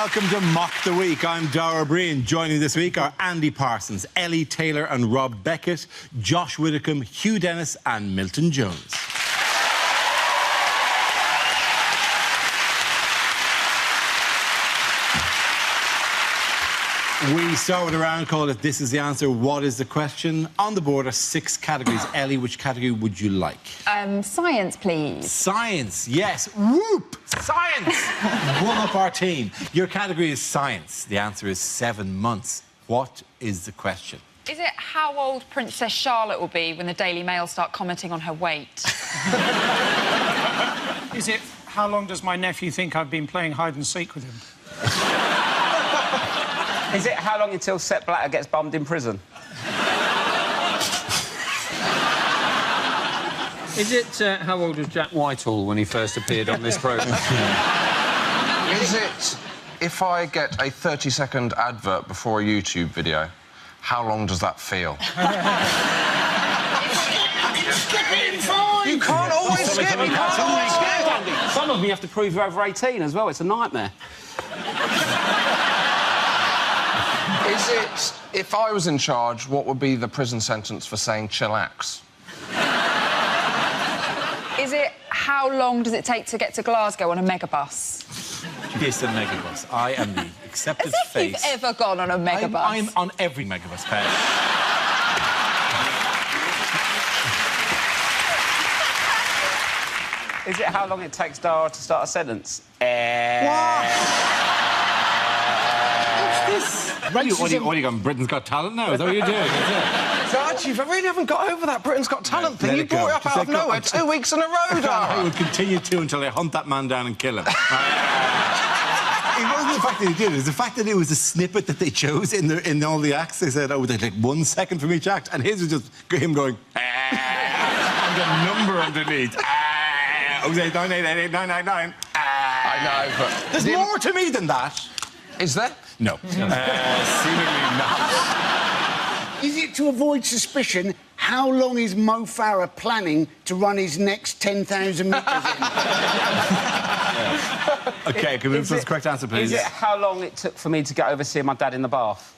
welcome to Mock the Week. I'm Dara Breen. Joining this week are Andy Parsons, Ellie Taylor and Rob Beckett, Josh Widdicombe, Hugh Dennis and Milton Jones. We start with a round called it This Is the Answer, What is the Question? On the board are 6 categories. Ellie, which category would you like? Science, please. Science, yes. Whoop! Science! One up our team. Your category is science. The answer is 7 months. What is the question? Is it how old Princess Charlotte will be when the Daily Mail start commenting on her weight? Is it how long does my nephew think I've been playing hide and seek with him? Is it how long until Sepp Blatter gets bummed in prison? Is it how old was Jack Whitehall when he first appeared on this programme? Is it if I get a 30-second advert before a YouTube video, how long does that feel? You can't always skip! You can't always skip, Andy! Some of them you have to prove you're over 18 as well. It's a nightmare. Is it, if I was in charge, what would be the prison sentence for saying chillax? Is it how long does it take to get to Glasgow on a megabus? Yes, a megabus. I am the accepted As if face. you've ever gone on a megabus. I'm on every megabus page. Is it how long it takes Dara to start a sentence? What are you got? Britain's Got Talent now? Is that what you're doing? Archie, I really haven't got over that Britain's Got Talent thing. You brought it up out of nowhere 2 weeks in a row, Dara. I will continue to until I hunt that man down and kill him. It wasn't the fact that he did it. It was the fact that it was a snippet that they chose in all the acts. They said, oh, they like 1 second from each act, and his was just him going, and a number underneath. 9888999. I know, but... There's more to me than that. Is there? No. Seemingly not. Is it to avoid suspicion, how long is Mo Farah planning to run his next 10,000 metres in? OK, can we move to the correct answer, please? Is it how long it took for me to get over seeing my dad in the bath?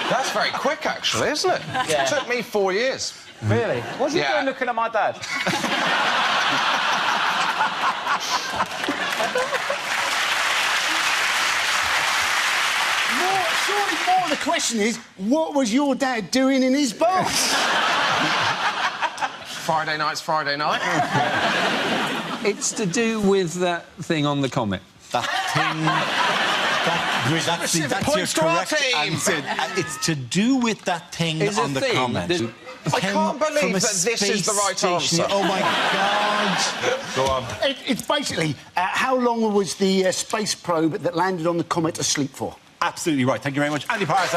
That's very quick, actually, isn't it? Yeah. It took me 4 years. Really? What's he doing looking at my dad? Surely more the question is, what was your dad doing in his bath? Friday night's Friday night. It's to do with that thing on the comet. That thing... That's your correct answer. It's to do with that thing on the comment. I can't believe that this is the right answer. Oh, my God. Go on. It's basically, how long was the space probe that landed on the comet asleep for? Absolutely right. Thank you very much. Andy Parsons.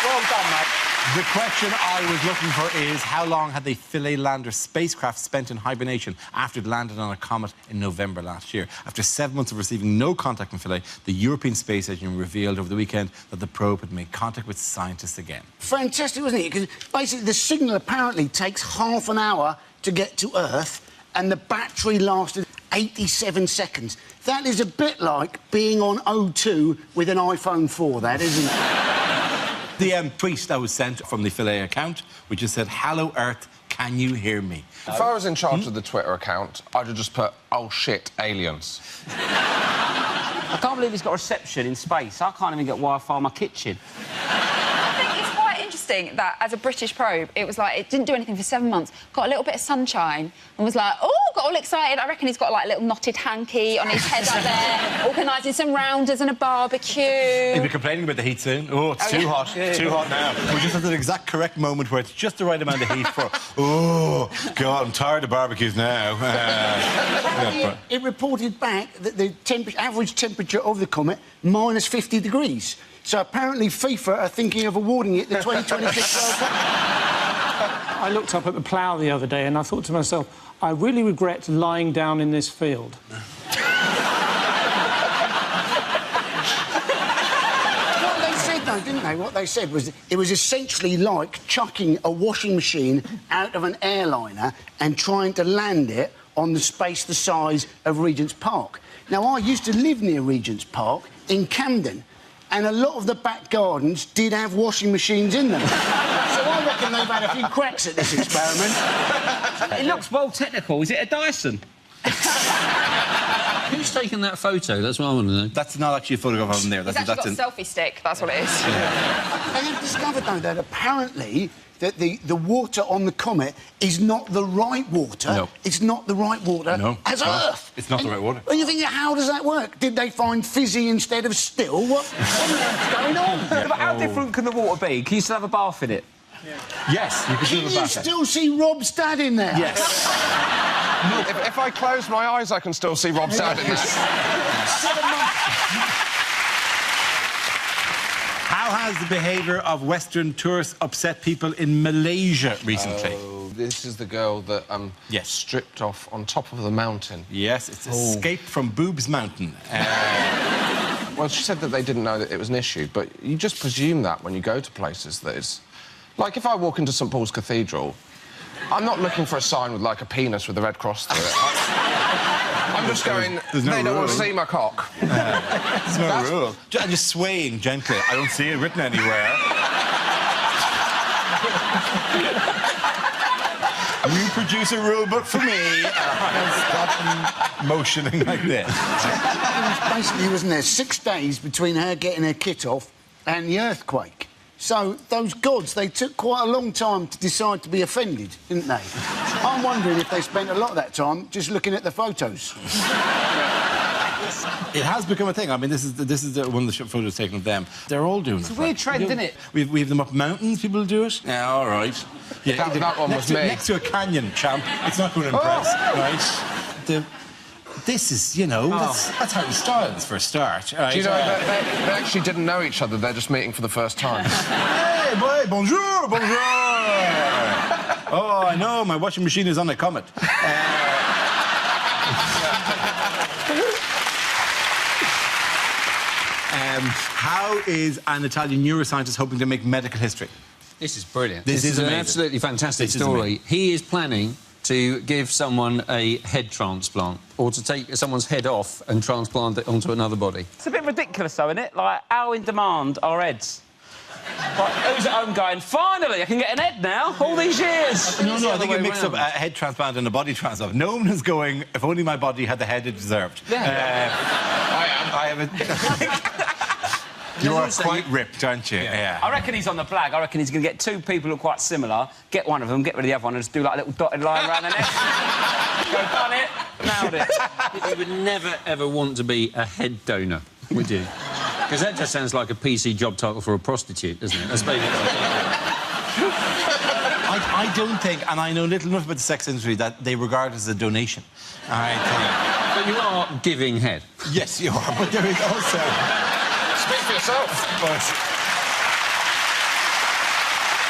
Well done, Mike. The question I was looking for is how long had the Philae lander spacecraft spent in hibernation after it landed on a comet in November last year? After 7 months of receiving no contact from Philae, the European Space Agency revealed over the weekend that the probe had made contact with scientists again. Fantastic, wasn't it? Because basically the signal apparently takes half an hour to get to Earth and the battery lasted 87 seconds. That is a bit like being on O2 with an iPhone 4, that, isn't it? The tweet that was sent from the Philae account, which just said, "Hello, Earth, can you hear me?" If I was in charge of the Twitter account, I'd have just put, oh, shit, aliens. I can't believe he's got reception in space. I can't even get Wi-Fi in my kitchen. I think it's quite interesting that, as a British probe, it was like, it didn't do anything for 7 months, got a little bit of sunshine, and was like, oh, got all excited. I reckon he's got, like, a little knotted hanky on his head up there, organising some rounders and a barbecue. He'll be complaining about the heat soon. Oh, it's too hot. It's too hot now. We're just at the exact correct moment where it's just the right amount of heat for... Oh, God, I'm tired of barbecues now. It reported back that the average temperature of the comet, minus 50 degrees. So apparently FIFA are thinking of awarding it the 2026 World Cup. I looked up at the plough the other day and I thought to myself, I really regret lying down in this field. What they said, though, didn't they? What they said was it was essentially like chucking a washing machine out of an airliner and trying to land it on the space the size of Regent's Park. Now, I used to live near Regent's Park in Camden, and a lot of the back gardens did have washing machines in them. So I reckon they've had a few cracks at this experiment. It looks well technical. Is it a Dyson? Who's taken that photo? That's what I want to know. That's not actually a photograph of them there. He's actually got a selfie stick, that's what it is. They have discovered, though, that apparently that the water on the comet is not the right water. No. It's not the right water as Earth. It's not the right water. And you think, how does that work? Did they find fizzy instead of still? What on earth's going on? But how different can the water be? Can you still have a bath in it? Yes, you can Can do you the still see Rob's dad in there? Yes. If I close my eyes, I can still see Rob's dad in this. 7 months. How has the behaviour of Western tourists upset people in Malaysia recently? Oh, this is the girl that Yes. stripped off on top of the mountain. Yes, it's Escape from Boobs Mountain. Well, she said that they didn't know that it was an issue, but you just presume that when you go to places that is... Like, if I walk into St Paul's Cathedral, I'm not looking for a sign with, like, a penis with a red cross through it. I'm just going, There's no they don't want to rule. see my cock. There's no rule. And just swaying gently. I don't see it written anywhere. You produce a rule book for me. Stop motioning like this. Basically, wasn't there 6 days between her getting her kit off and the earthquake? So those gods, they took quite a long time to decide to be offended, didn't they? I'm wondering if they spent a lot of that time just looking at the photos. It has become a thing. I mean, this is one of the photos taken of them. They're all doing it. It's a weird trend, isn't it? We have them up mountains, people do it. Yeah, all right. Yeah, That one was me. Next to a canyon, champ. It's not going to impress, right? This is, you know, that's how it starts for a start. Right? Do you know, they actually didn't know each other. They're just meeting for the first time. Hey, boy, bonjour, bonjour. Oh, I know, my washing machine is on a comet. How is an Italian neuroscientist hoping to make medical history? This is brilliant. This is an amazing. absolutely fantastic This is story. amazing. He is planning to give someone a head transplant, or to take someone's head off and transplant it onto another body. It's a bit ridiculous, though, isn't it? Like, how in demand are heads? Like, who's at home going, finally, I can get an head now, all these years? No, I think you mixed up a head transplant and a body transplant. No one is going, if only my body had the head it deserved. I have a... You are quite ripped, aren't you? Yeah. I reckon he's on the flag. I reckon he's going to get 2 people who are quite similar, get one of them, get rid of the other one, and just do, like, a little dotted line around the neck. Go, done it, nailed it. You would never, ever want to be a head donor, would you? Because that just sounds like a PC job title for a prostitute, doesn't it? That's basically I don't think, and I know little enough about the sex industry, that they regard it as a donation. But you are giving head. Yes, you are, but there is also... Speak for yourself. But...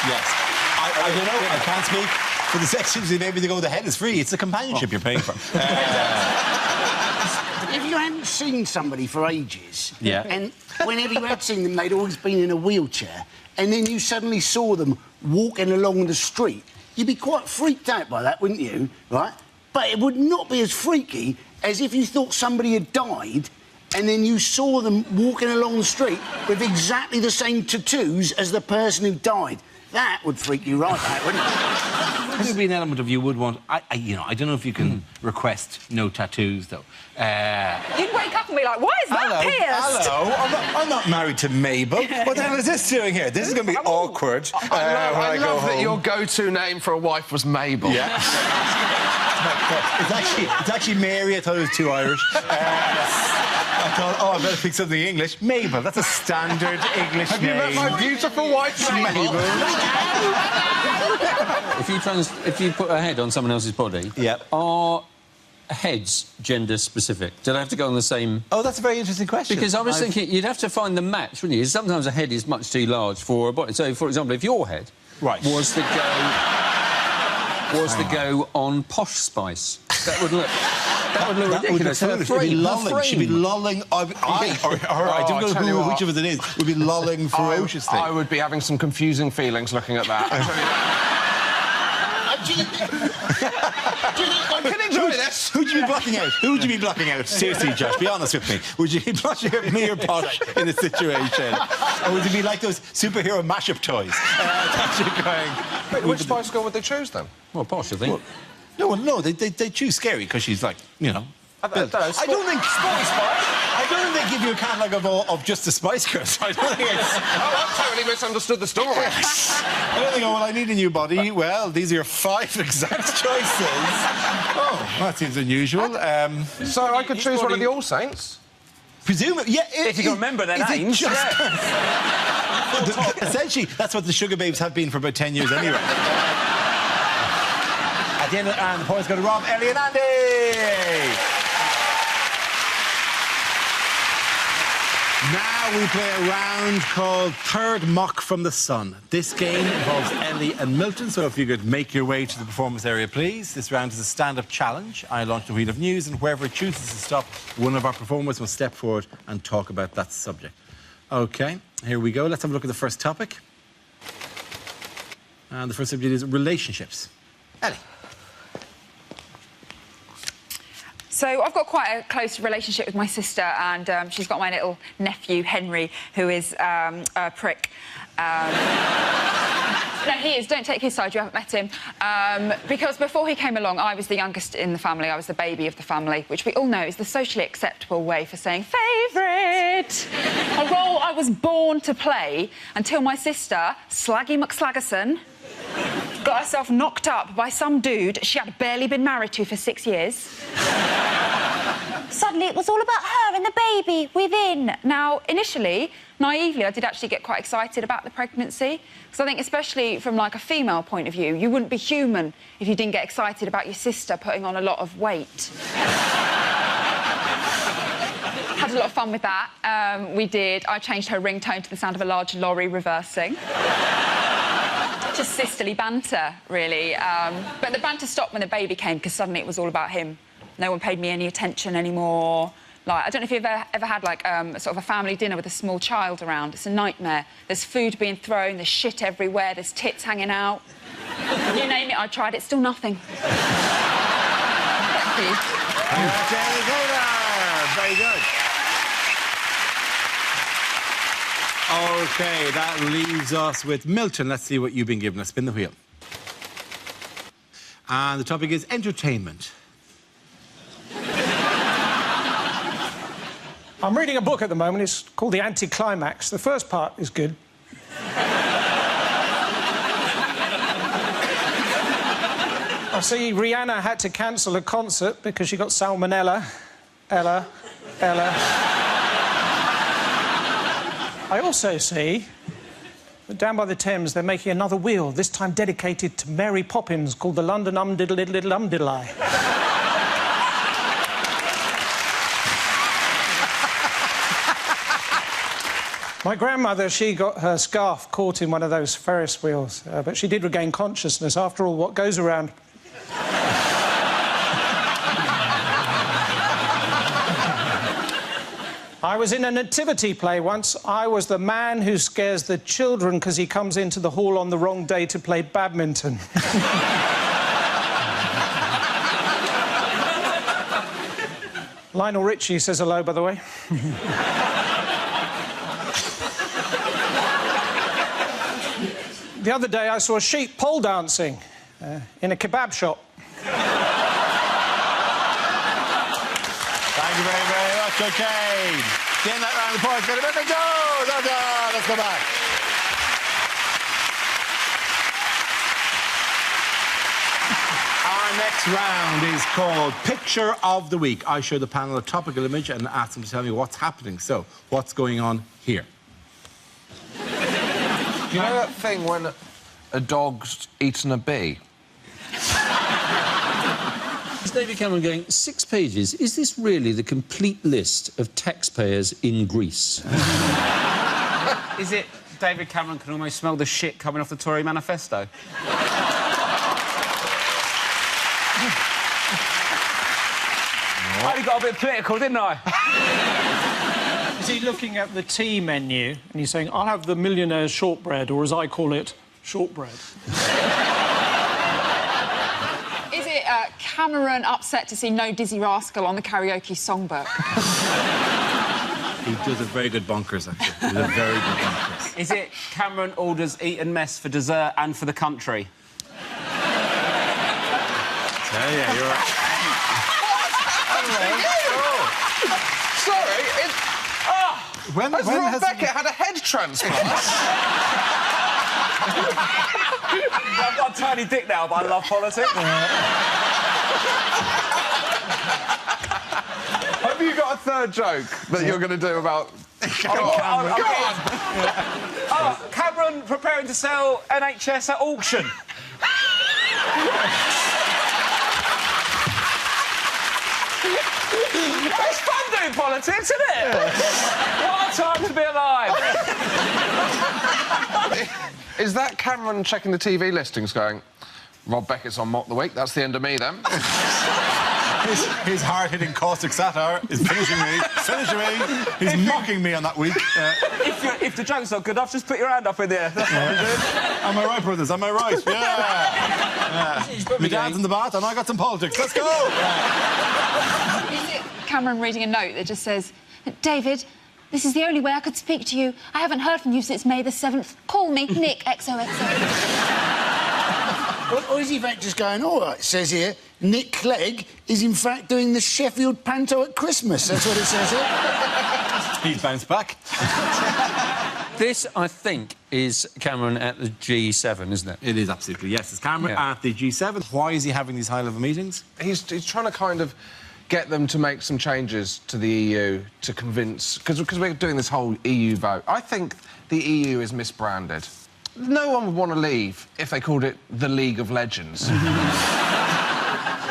Yes. I don't know, I can't speak for the sex industry. Maybe they go, the head is free. It's the companionship you're paying for. If you hadn't seen somebody for ages, Yeah. and whenever you had seen them, they'd always been in a wheelchair, and then you suddenly saw them walking along the street, you'd be quite freaked out by that, wouldn't you? Right? But it would not be as freaky as if you thought somebody had died and then you saw them walking along the street with exactly the same tattoos as the person who died. That would freak you right out, wouldn't it? There would be an element of you would want... I don't know if you can request no tattoos, though. You'd wake up and be like, why is that pierced? Hello. I'm not married to Mabel. What the hell is this doing here? This is going to be awkward. I love that your go-to name for a wife was Mabel. Yeah. It's actually Mary. I thought it was too Irish. I thought, I better pick something English. Mabel, that's a standard English Have name. you met my beautiful wife, Mabel? If you put a head on someone else's body, Yep. are heads gender specific? Do they have to go on the same? Oh, that's a very interesting question. Because I was thinking you'd have to find the match, wouldn't you? Sometimes a head is much too large for a body. So, for example, if your head was to go on Posh Spice, that would look ridiculous. She'd be lolling. I don't know which of it is. Would be lolling ferociously. I would be having some confusing feelings looking at that. I I can enjoy this. Who'd you be blocking out? Who'd you be blocking out? Seriously, Josh, be honest with me. Would you be blocking out me or Posh in this situation? Or would it be like those superhero mashup toys? That you're going... Wait, which Spice Girl would they choose, then? Well, Posh, I think. No, they choose Scary because she's like, you know... I don't think they give you a catalogue of just the Spice Girls. I don't think it's... Oh, I've totally misunderstood the story. I don't think, oh, well, I need a new body. Well, these are your 5 exact choices. Oh, that seems unusual. So I could choose one of the All Saints? Presumably, yeah. If you can remember their names, Essentially, that's what the Sugar Babes have been for about 10 years anyway. At the end of the round, the points go to Rob, Ellie and Andy. Now we play a round called Third Mock from the Sun. This game involves Ellie and Milton, so if you could make your way to the performance area, please. This round is a stand-up challenge. I launch the wheel of news, and whoever chooses to stop, one of our performers will step forward and talk about that subject. OK, here we go. Let's have a look at the first topic. And the first subject is relationships. Ellie. So I've got quite a close relationship with my sister, and she's got my little nephew, Henry, who is a prick. No, he is. Don't take his side. You haven't met him. Because before he came along, I was the youngest in the family. I was the baby of the family, which we all know is the socially acceptable way for saying favourite. A role I was born to play until my sister, Slaggy McSlaggerson, got herself knocked up by some dude she had barely been married to for 6 years. Suddenly, it was all about her and the baby within. Now, initially, naively, I did actually get quite excited about the pregnancy, because I think, especially from, like, a female point of view, you wouldn't be human if you didn't get excited about your sister putting on a lot of weight. Had a lot of fun with that. We did. I changed her ringtone to the sound of a large lorry reversing. Just sisterly banter, really. But the banter stopped when the baby came, because suddenly it was all about him. No one paid me any attention anymore. Like, I don't know if you've ever had, like, sort of a family dinner with a small child around. It's a nightmare. There's food being thrown, there's shit everywhere, there's tits hanging out. You name it, I tried it, still nothing. Thank you. Very good. OK, that leaves us with Milton. Let's see what you've been given. Let's spin the wheel. And the topic is entertainment. I'm reading a book at the moment. It's called The Anticlimax. The first part is good. I see Rihanna had to cancel a concert because she got salmonella. Ella. I also see that down by the Thames they're making another wheel, this time dedicated to Mary Poppins, called the London Umdiddle-Diddle-Umdiddle-I. My grandmother, she got her scarf caught in one of those Ferris wheels, but she did regain consciousness. After all, what goes around... I was in a nativity play once. I was the man who scares the children because he comes into the hall on the wrong day to play badminton. Lionel Richie says hello, by the way. The other day, I saw a sheep pole dancing in a kebab shop. Thank you very, very much. OK. Getting that round the point. Let's go back. Our next round is called Picture of the Week. I show the panel a topical image and ask them to tell me what's happening. So, what's going on here? You know that thing when a dog's eaten a bee? Is David Cameron going, 6 pages? Is this really the complete list of taxpayers in Greece? Is it David Cameron can almost smell the shit coming off the Tory manifesto? I only got a bit political, didn't I? Is he looking at the tea menu and he's saying, I'll have the millionaire's shortbread, or as I call it, shortbread? Cameron upset to see no Dizzy Rascal on the karaoke songbook. He does a very good bonkers, actually. He does a very good bonkers. Is it Cameron orders Eton mess for dessert and for the country? Yeah, you're right. Sorry, When has has Rebecca had a head transplant? I've got a tiny dick now, but I love politics. Have you got a third joke that you're going to do about... Cameron preparing to sell NHS at auction. It's fun doing politics, isn't it? What a time to be alive. Is that Cameron checking the TV listings going, Rob Beckett's on Mock the Week, that's the end of me, then? His hard-hitting caustic satire is finishing me. He's mocking me on that week. If the joke's not good enough, just put your hand up in the air. That's what we do. Am I right, brothers? Am I right? Yeah. My dad's in the bath and I got some politics. Let's go! Is it Cameron reading a note that just says, David, this is the only way I could speak to you. I haven't heard from you since May the 7th. Call me, Nick, XOXO. Or is he in fact just going, all right, it says here, Nick Clegg is in fact doing the Sheffield Panto at Christmas. That's what it says here. He's bounced back. This, I think, is Cameron at the G7, isn't it? It is, absolutely. Yes, it's Cameron at the G7. Why is he having these high-level meetings? He's trying to kind of get them to make some changes to the EU to convince... Because we're doing this whole EU vote. I think the EU is misbranded. No one would want to leave if they called it the League of Legends.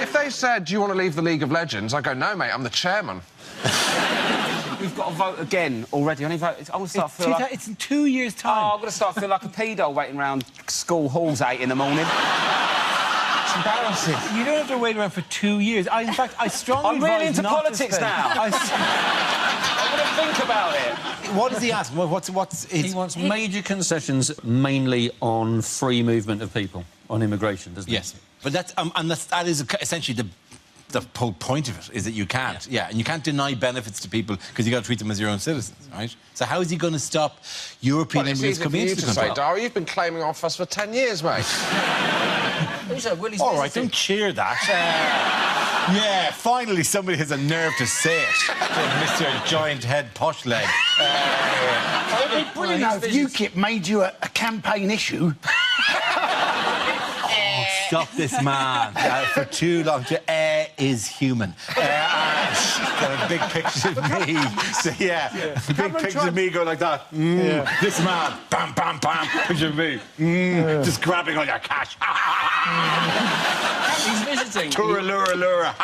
If they said, do you want to leave the League of Legends? I'd go, no, mate, I'm the chairman. We've got to vote again already. I'm going to start feeling like... It's in 2 years' time. Oh, I'm going to start feeling like a pedo waiting around school halls 8 in the morning. It's embarrassing. You don't have to wait around for 2 years. In fact, I strongly I'm really advise into not politics to spend... now. I'm going to think about it. What does he ask? He wants major concessions, mainly on free movement of people, on immigration, doesn't he? Yes, but that is essentially the whole point of it, is that you can't, and you can't deny benefits to people because you got to treat them as your own citizens, right? So how is he going to stop European immigrants coming into the country? Say, Dara, you've been claiming off us for 10 years, mate. All right, don't cheer that. Yeah, finally somebody has a nerve to say it. Mr. Giant Head Posh Leg. It'd be brilliant if UKIP made you a campaign issue. Stop this man for too long. Is human. Got a big picture of me. So, big picture of me going like that. This man, bam, bam, bam. Picture of me. Just grabbing all your cash. He's visiting. Toura, lura, lura.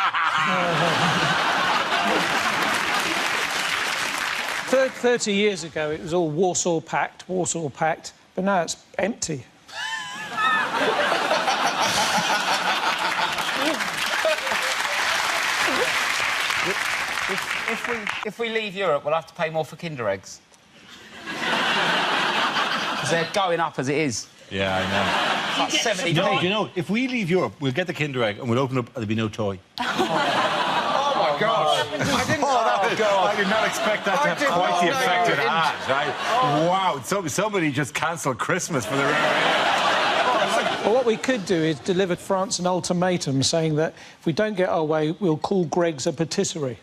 30 years ago, it was all Warsaw Pact, but now it's empty. If we leave Europe, we'll have to pay more for Kinder Eggs. Because they're going up as it is. Yeah, I know. It's like 70p. You know, if we leave Europe, we'll get the Kinder Egg and we'll open up and there'll be no toy. Oh, my God. I did not expect that to have quite the effect it had, right? Wow, somebody just cancelled Christmas for the Well, what we could do is deliver France an ultimatum saying that if we don't get our way, we'll call Greggs a patisserie.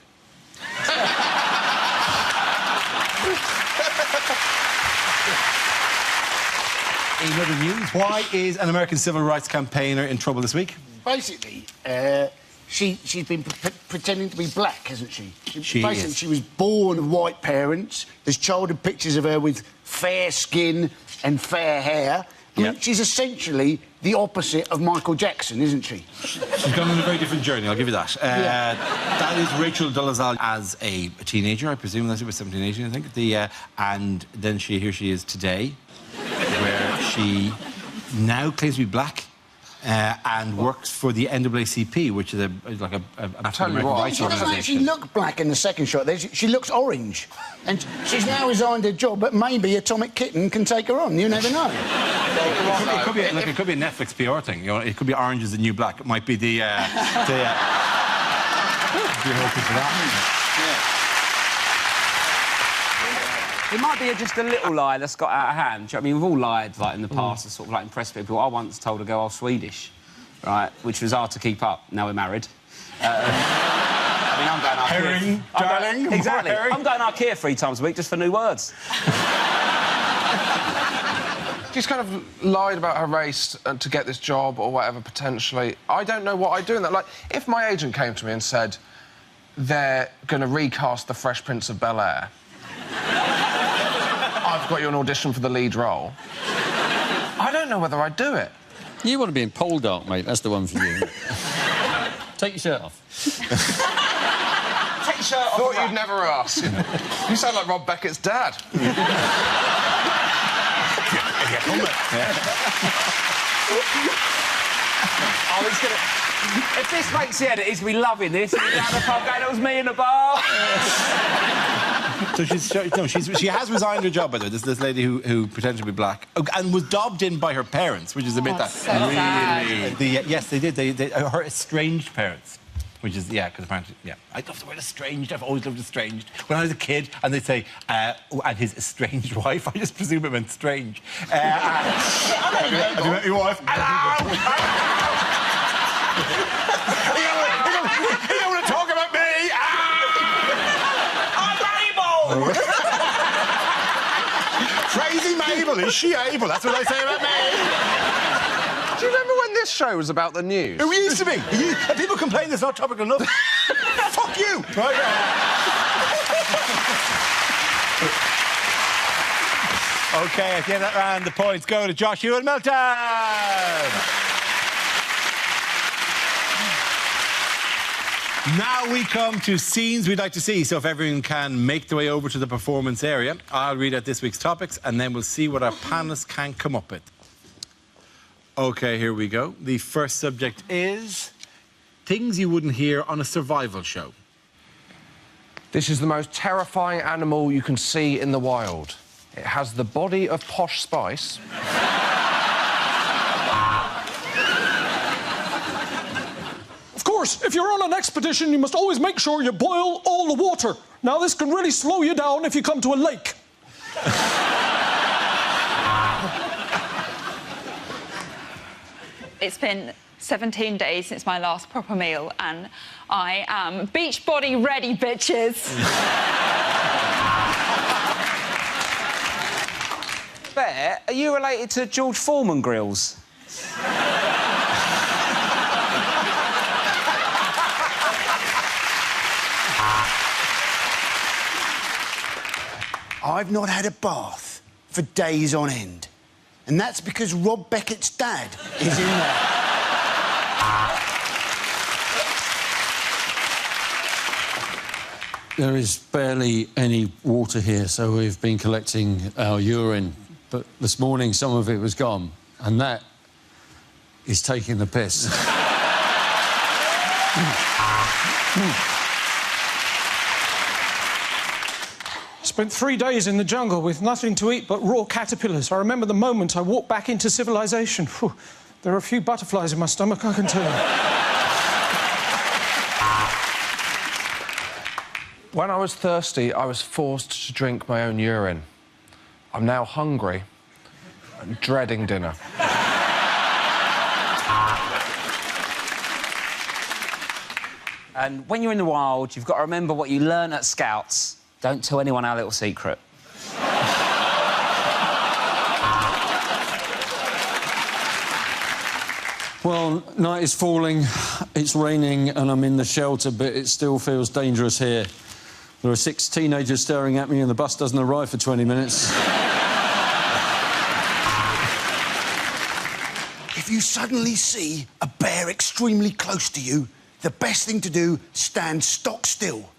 In other news, why is an American civil rights campaigner in trouble this week? Basically, she's been pretending to be black, hasn't she? She Basically, is. she was born of white parents. There's childhood pictures of her with fair skin and fair hair. I mean, she's essentially the opposite of Michael Jackson, isn't she? She's gone on a very different journey, I'll give you that. That is Rachel Dolezal as a teenager, I presume that she was 17, 18, I think. And then here she is today, where she now claims to be black. and works for the NAACP, which is like a tell you American what, rights She doesn't actually organisation. look black in the second shot. She looks orange. And she's now resigned her job, but maybe Atomic Kitten can take her on. You never know. It could be a Netflix PR thing. You know, it could be Orange is the New Black. It might be the. Be hoping for that. It might be just a little lie that's got out of hand. Do you know what I mean? We've all lied, like, in the past to sort of, like, impress people. I once told a girl I was Swedish, right, which was hard to keep up. Now we're married. I mean, I'm going Ikea... Herring, darling, exactly. herring. I'm going Ikea 3 times a week just for new words. She's kind of lied about her race to get this job or whatever, potentially. I don't know what I'd do in that. Like, if my agent came to me and said they're going to recast The Fresh Prince of Bel-Air, I've got you an audition for the lead role, I don't know whether I'd do it. You want to be in Poldark, mate. That's the one for you. Take your shirt off. Take your shirt off. Thought you'd never ask. You sound like Rob Beckett's dad. Oh, he's gonna... If this makes the edit, he's gonna be loving this. He's down the pub going, it was me in the bar. So she has resigned her job, by the way. This lady who pretended to be black and was dobbed in by her parents, which is a bit that so sad. yes, they did. They her estranged parents, which is because apparently I love the word estranged. I've always loved estranged. When I was a kid, and they say and his estranged wife, I just presume it meant strange. Have you met your wife? Hello. You don't want to talk about me. Crazy Mabel, is she able? That's what they say about me. Do you remember when this show was about the news? It used to be. And people complain it's not topical enough. Fuck you! Right? OK, at the end of that round, the points go to Joshua and Milton. Now we come to scenes we'd like to see, so if everyone can make their way over to the performance area, I'll read out this week's topics and then we'll see what our panellists can come up with. OK, here we go. The first subject is things you wouldn't hear on a survival show. This is the most terrifying animal you can see in the wild. It has the body of Posh Spice. Of course, if you're on an expedition, you must always make sure you boil all the water. Now, this can really slow you down if you come to a lake. It's been 17 days since my last proper meal, and I am beach body ready, bitches. Bear, are you related to George Foreman grills? I've not had a bath for days on end. And that's because Rob Beckett's dad is in there. There is barely any water here, so we've been collecting our urine. But this morning, some of it was gone, and that is taking the piss. Spent 3 days in the jungle with nothing to eat but raw caterpillars. I remember the moment I walked back into civilization. Whew, there are a few butterflies in my stomach, I can tell you. When I was thirsty, I was forced to drink my own urine. I'm now hungry and dreading dinner. And when you're in the wild, you've got to remember what you learn at Scouts. Don't tell anyone our little secret. Well, night is falling, it's raining, and I'm in the shelter, but it still feels dangerous here. There are 6 teenagers staring at me, and the bus doesn't arrive for 20 minutes. If you suddenly see a bear extremely close to you, the best thing to do, stand stock still.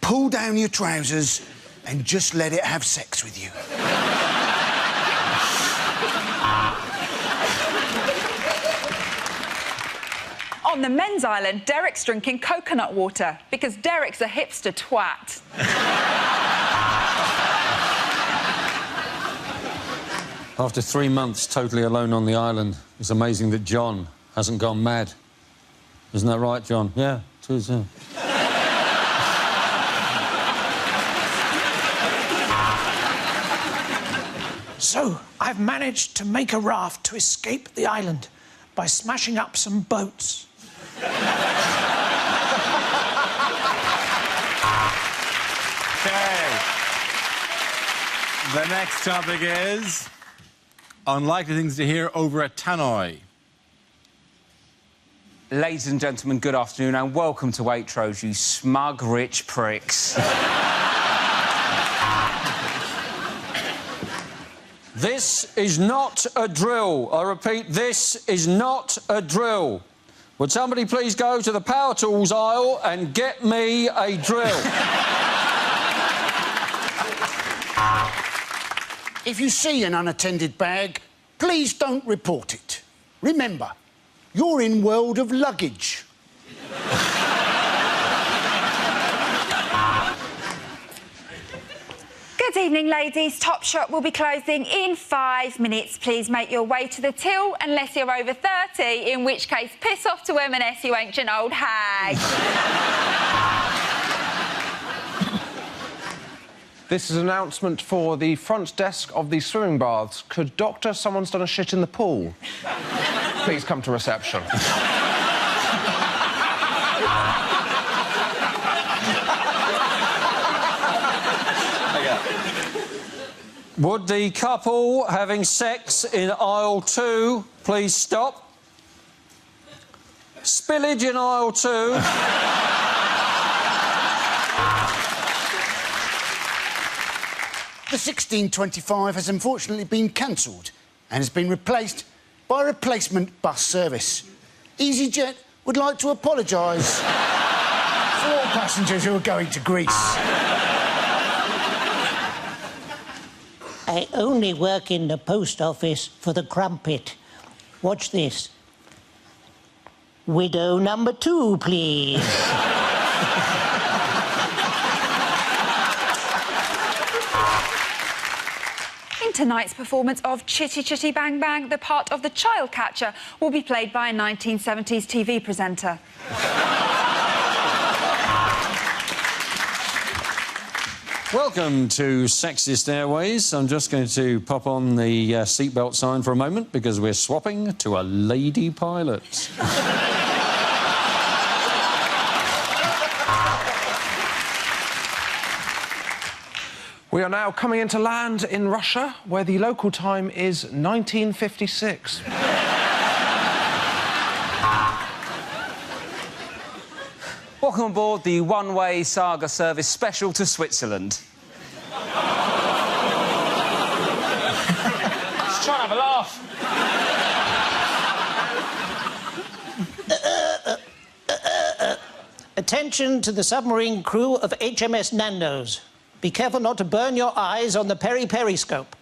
Pull down your trousers and just let it have sex with you. On the men's island, Derek's drinking coconut water because Derek's a hipster twat. After 3 months totally alone on the island, it's amazing that John hasn't gone mad. Isn't that right, John? Yeah, it is, yeah. So, I've managed to make a raft to escape the island by smashing up some boats. Okay. The next topic is unlikely things to hear over at Tannoy. Ladies and gentlemen, good afternoon and welcome to Waitrose, you smug, rich pricks. This is not a drill. I repeat, this is not a drill. Would somebody please go to the power tools aisle and get me a drill? If you see an unattended bag, please don't report it. Remember, you're in world of luggage. Good evening, ladies. Topshop will be closing in 5 minutes. Please make your way to the till unless you're over 30, in which case piss off to M&S, you ancient old hag. This is an announcement for the front desk of the swimming baths. Could doctor, someone's done a shit in the pool? Please come to reception. Would the couple having sex in aisle 2 please stop? Spillage in aisle 2. The 1625 has unfortunately been cancelled and has been replaced by a replacement bus service. EasyJet would like to apologise for all passengers who are going to Greece. I only work in the post office for the crumpet. Watch this. Widow number 2, please. In tonight's performance of Chitty Chitty Bang Bang, the part of the child catcher will be played by a 1970s TV presenter. Welcome to Sexist Airways. I'm just going to pop on the seatbelt sign for a moment because we're swapping to a lady pilot. We are now coming into land in Russia, where the local time is 1956. Welcome aboard the one-way saga service special to Switzerland. Just trying to have a laugh. Attention to the submarine crew of HMS Nando's. Be careful not to burn your eyes on the periscope.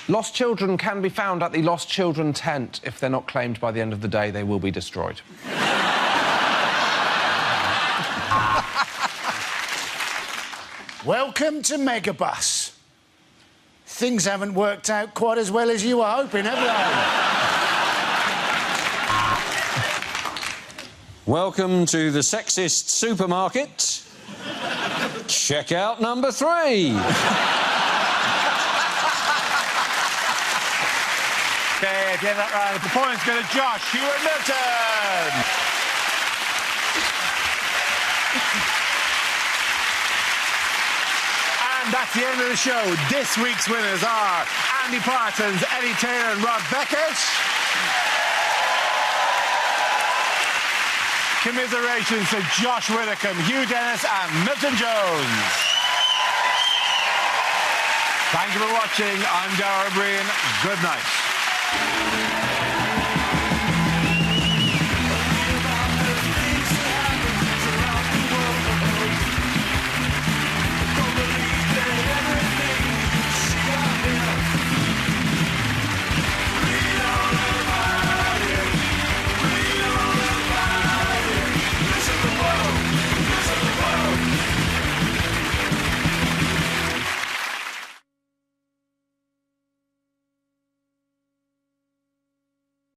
Lost children can be found at the Lost Children tent. If they're not claimed by the end of the day, they will be destroyed. Welcome to Megabus. Things haven't worked out quite as well as you were hoping, have they? Welcome to the Sexist Supermarket. Checkout number 3. Okay, at the end of that round, the points go to Josh Hewitt-Milton. And that's the end of the show. This week's winners are Andy Parsons, Eddie Taylor and Rob Beckett. Commiserations to Josh Widdicombe, Hugh Dennis and Milton Jones. Thank you for watching. I'm Darragh Breen. Good night.